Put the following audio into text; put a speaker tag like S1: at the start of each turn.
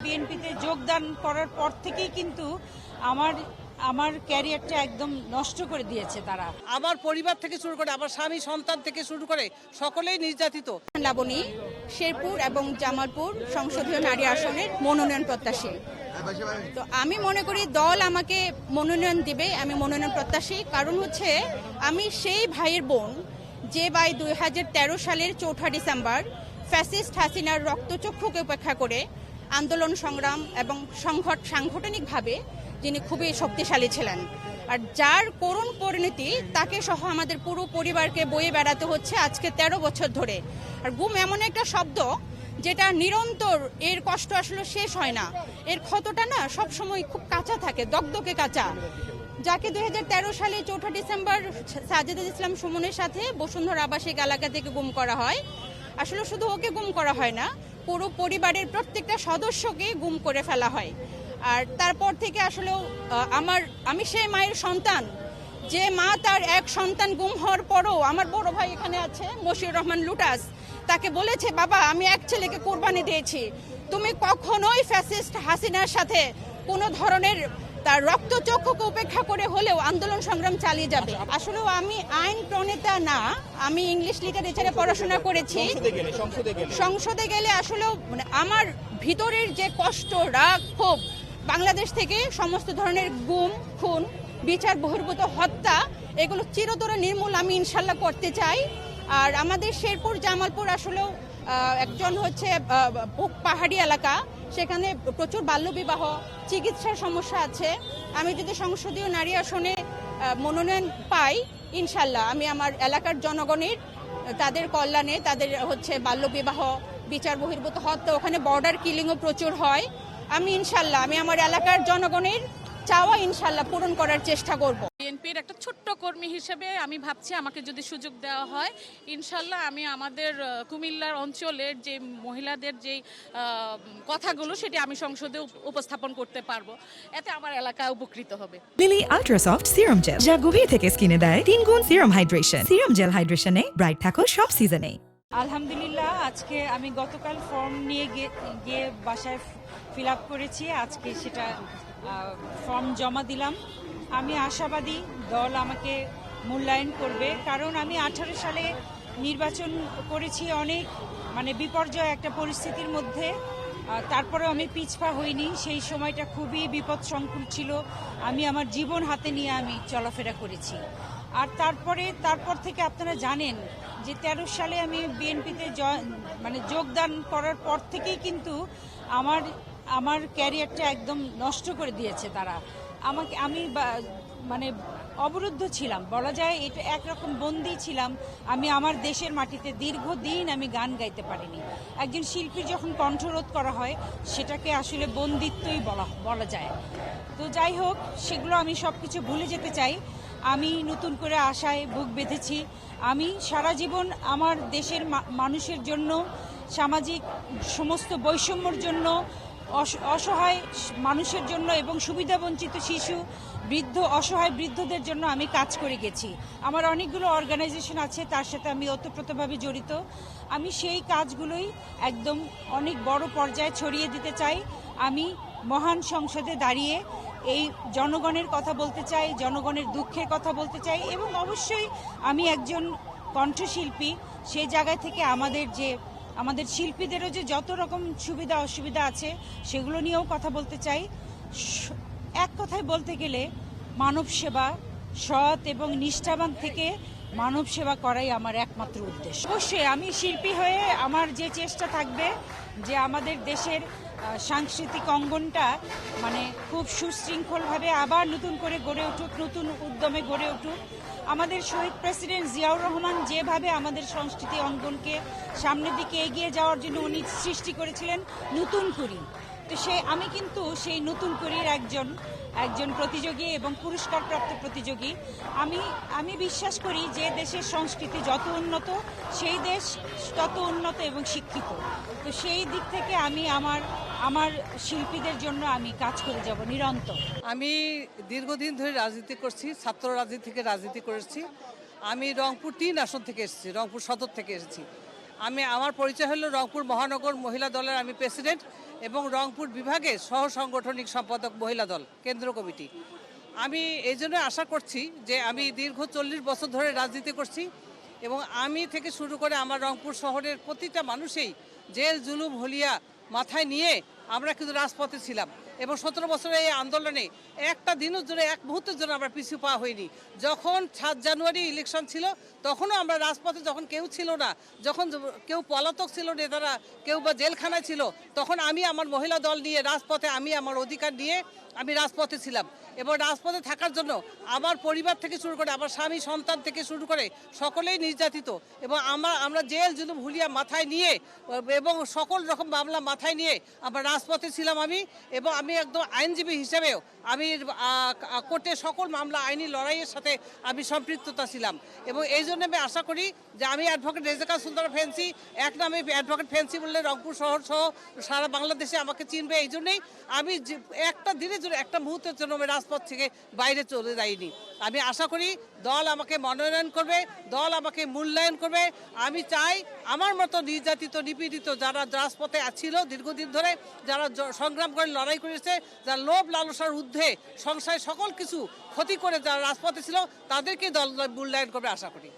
S1: বিএনপিতে যোগদান করার পর থেকেই কিন্তু আমার আমার ক্যারিয়ারটা একদম নষ্ট করে দিয়েছে তারা।
S2: আমার পরিবার থেকে শুরু করে আমার স্বামী সন্তান থেকে শুরু করে সকলেই নির্যাতিত।
S3: লাবণী শেরপুর এবং জামালপুর সংসদীয় নারী আসনের মনোনয়ন প্রত্যাশী। তো আমি মনে করি দল আমাকে মনোনয়ন দিবে, আমি মনোনয়ন প্রত্যাশী। কারণ হচ্ছে আমি সেই ভাইয়ের বোন যে ভাই 2013 সালের 4 ডিসেম্বর ফ্যাসিস্ট হাসিনার রক্তচক্ষুকে উপেক্ষা করে আন্দোলন সংগ্রাম এবং সাংগঠনিকভাবে যিনি খুবই শক্তিশালী ছিলেন, আর যার করুণ পরিণতি তাকে সহ আমাদের পুরো পরিবারকে বয়ে বেড়াতে হচ্ছে আজকে 13 বছর ধরে। আর গুম এমন একটা শব্দ যেটা নিরন্তর, এর কষ্ট আসলে শেষ হয় না, এর ক্ষতটা না সবসময় খুব কাঁচা থাকে, দগদগে কাঁচা। যাকে 2013 সালে 4 ডিসেম্বর সাজেদুল ইসলাম সুমনের সাথে বসুন্ধরা আবাসিক এলাকা থেকে গুম করা হয়, আসলে শুধু ওকে গুম করা হয় না, পুরো পরিবারের প্রত্যেকটা সদস্যকে গুম করে ফেলা হয়। আর তারপর থেকে আসলে আমি সেই মায়ের সন্তান যে মা তার এক সন্তান গুম হওয়ার পরও, আমার বড় ভাই এখানে আছে মশিউর রহমান লুটাস, তাকে বলেছে বাবা আমি এক ছেলেকে কোরবানি দিয়েছি, তুমি কখনোই ফ্যাসিস্ট হাসিনার সাথে কোনো ধরনের তার রক্তচক্ষুকে উপেক্ষা করে হলেও আন্দোলন সংগ্রাম চালিয়ে যাবে। আসলে আমি আইন প্রণেতা না, আমি ইংলিশ লিটারেচারে পড়াশোনা করেছি। সংসদে গেলে আসলে মানে আমার ভিতরের যে কষ্ট, রাগ, ক্ষোভ, বাংলাদেশ থেকে সমস্ত ধরনের গুম, খুন, বিচার বহির্ভূত হত্যা, এগুলো চিরতরে নির্মূল আমি ইনশাল্লাহ করতে চাই। আর আমাদের শেরপুর জামালপুর আসলেও একজন হচ্ছে পাহাড়ি এলাকা, সেখানে প্রচুর বাল্যবিবাহ, চিকিৎসার সমস্যা আছে। আমি যদি সংসদীয় নারী আসনে মনোনয়ন পাই, ইনশাল্লাহ আমি আমার এলাকার জনগণের তাদের কল্যাণে, তাদের হচ্ছে বাল্যবিবাহ, বিচার বহির্ভূত হত্যা, ওখানে বর্ডার কিলিংও প্রচুর হয়, আমি ইনশাল্লাহ আমি আমার এলাকার জনগণের চাওয়া ইনশাল্লাহ পূরণ করার চেষ্টা করব।
S4: বিএনপির একটা ছোট্ট কর্মী হিসেবে আমি ভাবছি আমাকে যদি সুযোগ দেওয়া হয়, ইনশাল্লাহ আমি আমাদের কুমিল্লার অঞ্চলের যে মহিলাদের যে কথাগুলো সেটি আমি সংসদে উপস্থাপন করতে পারবো, এতে আমার এলাকা উপকৃত হবে।
S5: লিলি আল্ট্রাসফট সিরাম জেল, যা গভীর থেকে স্কিনে দেয় 3 গুণ সিরাম হাইড্রেশন। সিরাম জেল হাইড্রেশনে ব্রাইট থাকো সব সিজনে।
S1: আলহামদুলিল্লাহ, আজকে আমি গতকাল ফর্ম নিয়ে গিয়ে বাসায় ফিল আপ করেছি, আজকে সেটা ফর্ম জমা দিলাম। আমি আশাবাদী দল আমাকে মূল্যায়ন করবে, কারণ আমি 18 সালে নির্বাচন করেছি অনেক বিপর্যয় একটা পরিস্থিতির মধ্যে, তারপরেও আমি পিছপা হইনি। সেই সময়টা খুবই বিপদসংকুল ছিল, আমি আমার জীবন হাতে নিয়ে আমি চলাফেরা করেছি। আর তারপর থেকে আপনারা জানেন যে 13 সালে আমি বিএনপিতে যোগদান করার পর থেকেই কিন্তু আমার ক্যারিয়ারটা একদম নষ্ট করে দিয়েছে তারা। আমি অবরুদ্ধ ছিলাম, বলা যায় এটা একরকম বন্দী ছিলাম আমি আমার দেশের মাটিতে। দীর্ঘদিন আমি গান গাইতে পারিনি। একজন শিল্পীর যখন কণ্ঠরোধ করা হয় সেটাকে আসলে বন্দিত্বই বলা যায়। তো যাই হোক, সেগুলো আমি সব কিছু ভুলে যেতে চাই। আমি নতুন করে আশায় বুক বেঁধেছি। আমি সারা জীবন আমার দেশের মানুষের জন্য, সামাজিক সমস্ত বৈষম্যর জন্য, অসহায় মানুষের জন্য এবং সুবিধাবঞ্চিত শিশু, বৃদ্ধ, অসহায় বৃদ্ধদের জন্য আমি কাজ করে গেছি। আমার অনেকগুলো অর্গানাইজেশন আছে, তার সাথে আমি ওতপ্রোতভাবে জড়িত। আমি সেই কাজগুলোই একদম অনেক বড় পর্যায়ে ছড়িয়ে দিতে চাই। আমি মহান সংসদে দাঁড়িয়ে এই জনগণের কথা বলতে চাই, জনগণের দুঃখের কথা বলতে চাই, এবং অবশ্যই আমি একজন কণ্ঠশিল্পী, সেই জায়গায় থেকে আমাদের শিল্পীদেরও যে যত রকম সুবিধা অসুবিধা আছে সেগুলো নিয়েও কথা বলতে চাই। এক কথায় বলতে গেলে মানব সেবা, সৎ এবং নিষ্ঠাবান থেকে মানব সেবা করাই আমার একমাত্র উদ্দেশ্য। অবশ্যই আমি শিল্পী হয়ে আমার যে চেষ্টা থাকবে যে আমাদের দেশের সাংস্কৃতিক অঙ্গনটা খুব সুশৃঙ্খলভাবে আবার নতুন করে গড়ে উঠুক, নতুন উদ্যমে গড়ে উঠুক। আমাদের শহীদ প্রেসিডেন্ট জিয়াউর রহমান যেভাবে আমাদের সংস্কৃতি অঙ্গনকে সামনের দিকে এগিয়ে যাওয়ার জন্য উনি সৃষ্টি করেছিলেন নতুন করি, তো আমি কিন্তু সেই নতুন করির একজন প্রতিযোগী এবং পুরস্কারপ্রাপ্ত প্রতিযোগী। আমি বিশ্বাস করি যে দেশের সংস্কৃতি যত উন্নত, সেই দেশ তত উন্নত এবং শিক্ষিত। তো সেই দিক থেকে আমি আমার শিল্পীদের জন্য আমি কাজ করে যাব নিরন্তর।
S2: আমি দীর্ঘদিন ধরে রাজনীতি করছি, ছাত্র রাজনীতি থেকে রাজনীতি করেছি। আমি রংপুর 3 আসন থেকে এসেছি, রংপুর সদর থেকে এসেছি। আমার পরিচয় হলো রংপুর মহানগর মহিলা দলের আমি প্রেসিডেন্ট এবং রংপুর বিভাগের সহ সাংগঠনিক সম্পাদক মহিলা দল কেন্দ্র কমিটি। আমি এই জন্য আশা করছি যে আমি দীর্ঘ 40 বছর ধরে রাজনীতি করছি এবং আমি থেকে শুরু করে আমার রংপুর শহরের প্রতিটা মানুষই জেল জুলুম হলিয়া মাথায় নিয়ে আমরা কিন্তু রাজপথে ছিলাম এবং 17 বছরের এই আন্দোলনে একটা দিনের জন্য এক মুহূর্তের জন্য আমরা পিছু পাওয়া হয়নি। যখন 7 জানুয়ারি ইলেকশন ছিল তখনও আমরা রাজপথে, যখন কেউ ছিল না, যখন কেউ পলাতক ছিল নেতারা, কেউ বা জেলখানায় ছিল, তখন আমি আমার মহিলা দল নিয়ে রাজপথে, আমি আমার অধিকার নিয়ে আমি রাজপথে ছিলাম এবং রাজপথে থাকার জন্য আমার পরিবার থেকে শুরু করে আমার স্বামী সন্তান থেকে শুরু করে সকলেই নির্যাতিত এবং আমরা জেল জুলুম হুলিয়া মাথায় নিয়ে এবং সকল রকম মামলা মাথায় নিয়ে আমরা রাজপথে ছিলাম আমি। এবং আমি একদম আইনজীবী হিসেবেও আমি কোর্টে সকল মামলা আইনি লড়াইয়ের সাথে আমি সম্পৃক্ততা ছিলাম এবং এই জন্য আমি আশা করি যে আমি অ্যাডভোকেট রেজেকা সুলতানা ফেন্সি, এক নামে অ্যাডভোকেট ফেন্সি বললে রংপুর শহর সহ সারা বাংলাদেশে আমাকে চিনবে। এই জন্যই আমি একটা দিনের জন্য, একটা মুহূর্তের জন্য আমি রাজপথ থেকে বাইরে চলে যাইনি। আমি আশা করি দল আমাকে মনোনয়ন করবে, দল আমাকে মূল্যায়ন করবে। আমি চাই আমার মতো নির্যাতিত নিপীড়িত যারা রাজপথে ছিল দীর্ঘদিন ধরে, যারা সংগ্রাম করে লড়াই করেছে, যারা লোভ লালসার ঊর্ধ্বে সংসারে সকল কিছু ক্ষতি করে যারা রাজপথে ছিল, তাদেরকে দল মূল্যায়ন করবে আশা করি।